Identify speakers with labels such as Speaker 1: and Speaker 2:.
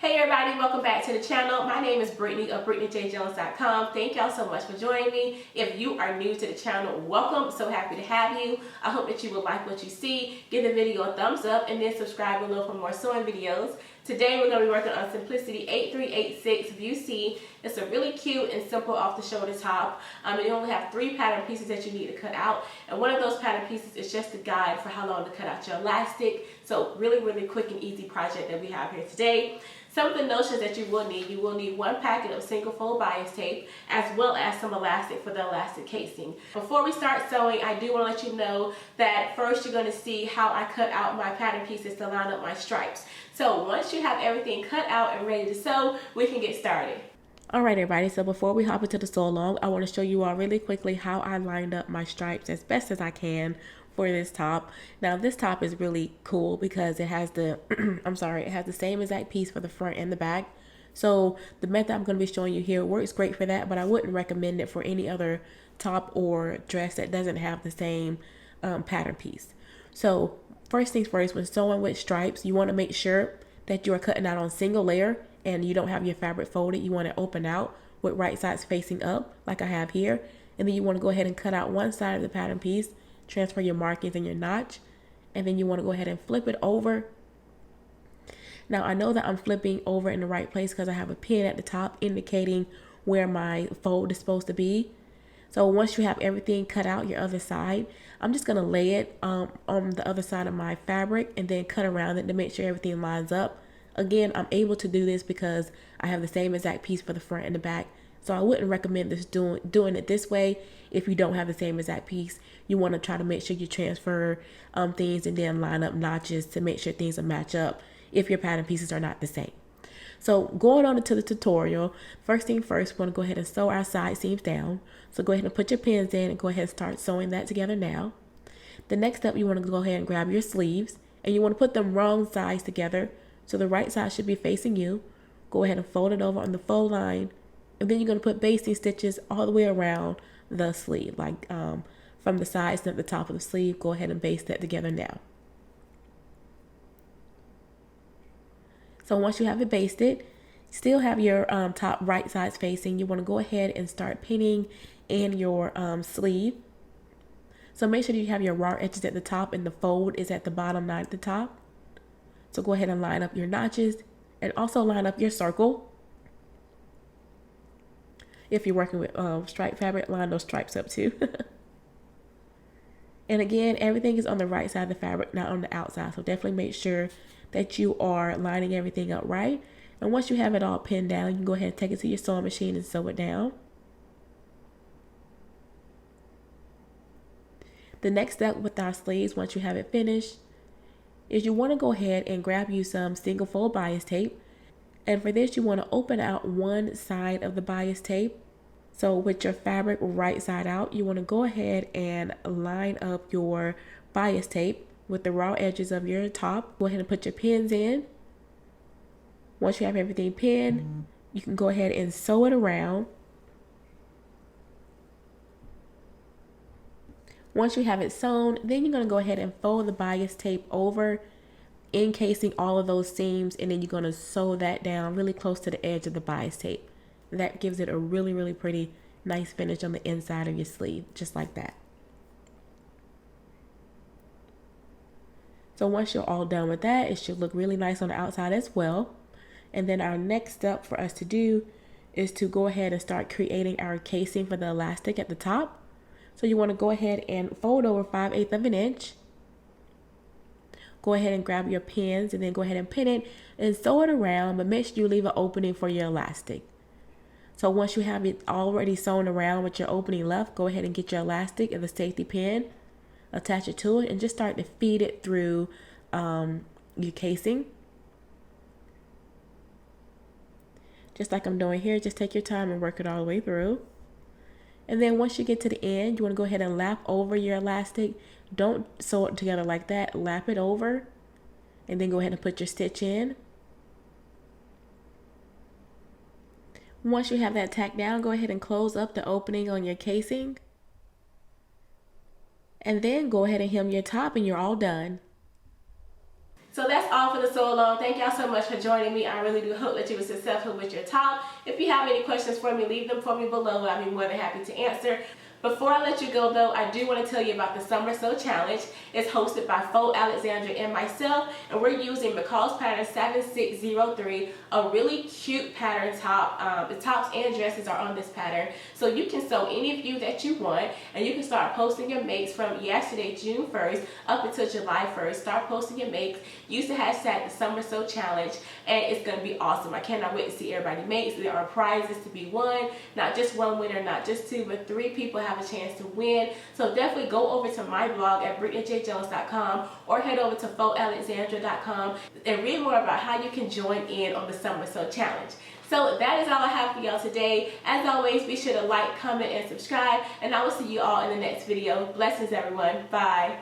Speaker 1: Hey everybody, welcome back to the channel. My name is Brittany of BrittanyJJones.com. Thank y'all so much for joining me. If you are new to the channel, welcome. So happy to have you. I hope that you will like what you see, give the video a thumbs up, and then subscribe below for more sewing videos. Today we're going to be working on Simplicity 8386 View C. It's a really cute and simple off the shoulder top. You only have 3 pattern pieces that you need to cut out, and one of those pattern pieces is just a guide for how long to cut out your elastic. So really quick and easy project that we have here today. Some of the notions that you will need 1 packet of single fold bias tape as well as some elastic for the elastic casing. Before we start sewing, I do want to let you know that first you're going to see how I cut out my pattern pieces to line up my stripes. So once you have everything cut out and ready to sew, we can get started. Alright everybody, so before we hop into the sew along, I want to show you all really quickly how I lined up my stripes as best as I can for this top. Now this top is really cool because it has the it has the same exact piece for the front and the back. So the method I'm going to be showing you here works great for that, but I wouldn't recommend it for any other top or dress that doesn't have the same pattern piece. So first things first, when sewing with stripes, you want to make sure that you are cutting out on single layer and you don't have your fabric folded. You want to open out with right sides facing up like I have here, and then you want to go ahead and cut out one side of the pattern piece, transfer your markings and your notch, and then you want to go ahead and flip it over. Now I know that I'm flipping over in the right place because I have a pin at the top indicating where my fold is supposed to be. So once you have everything cut out your other side, I'm just going to lay it on the other side of my fabric and then cut around it to make sure everything lines up. Again, I'm able to do this because I have the same exact piece for the front and the back. So I wouldn't recommend this doing it this way if you don't have the same exact piece. You want to try to make sure you transfer things and then line up notches to make sure things will match up if your pattern pieces are not the same. So going on into the tutorial, first thing first, we're going to go ahead and sew our side seams down. So go ahead and put your pins in and go ahead and start sewing that together now. The next step, you want to go ahead and grab your sleeves and you want to put them wrong sides together. So the right side should be facing you. Go ahead and fold it over on the fold line, and then you're going to put basting stitches all the way around the sleeve, like from the sides to the top of the sleeve. Go ahead and baste that together now. So once you have it basted, still have your top right sides facing, you want to go ahead and start pinning in your sleeve. So make sure you have your raw edges at the top and the fold is at the bottom, not at the top. So go ahead and line up your notches and also line up your circle. If you're working with stripe fabric, line those stripes up too. And again, everything is on the right side of the fabric, not on the outside. So definitely make sure that you are lining everything up right. And once you have it all pinned down, you can go ahead and take it to your sewing machine and sew it down. The next step with our sleeves, once you have it finished, is you want to go ahead and grab you some single fold bias tape. And for this, you want to open out one side of the bias tape. So with your fabric right side out, you want to go ahead and line up your bias tape with the raw edges of your top. Go ahead and put your pins in. Once you have everything pinned, you can go ahead and sew it around. Once you have it sewn, then you're going to go ahead and fold the bias tape over, encasing all of those seams, and then you're going to sew that down really close to the edge of the bias tape. That gives it a really pretty nice finish on the inside of your sleeve, just like that. So once you're all done with that, it should look really nice on the outside as well. And then our next step for us to do is to go ahead and start creating our casing for the elastic at the top. So you want to go ahead and fold over 5/8 of an inch. Go ahead and grab your pins and then go ahead and pin it and sew it around, but make sure you leave an opening for your elastic. So once you have it already sewn around with your opening left, go ahead and get your elastic and the safety pin, attach it to it, and just start to feed it through your casing. Just like I'm doing here, just take your time and work it all the way through. And then once you get to the end, you want to go ahead and lap over your elastic. Don't sew it together like that. Lap it over and then go ahead and put your stitch in. Once you have that tacked down, go ahead and close up the opening on your casing. And then go ahead and hem your top and you're all done. So that's all for the sew along. Thank y'all so much for joining me. I really do hope that you were successful with your top. If you have any questions for me, leave them for me below. I'll be more than happy to answer. Before I let you go though, I do want to tell you about the Summer Sew Challenge. It's hosted by Faux Alexandra and myself, and we're using McCall's pattern 7603, a really cute pattern top. The tops and dresses are on this pattern, so you can sew any view that you want, and you can start posting your makes from yesterday, June 1st, up until July 1st. Start posting your makes. Use the hashtag the Summer Sew Challenge, and it's going to be awesome. I cannot wait to see everybody makes. There are prizes to be won, not just one winner, not just two, but 3 people have a chance to win. So definitely go over to my blog at BrittanyJJones.com or head over to FauxAlexandra.com and read more about how you can join in on the Summer Sew Challenge. So that is all I have for y'all today. As always, be sure to like, comment, and subscribe, and I will see you all in the next video. Blessings, everyone. Bye.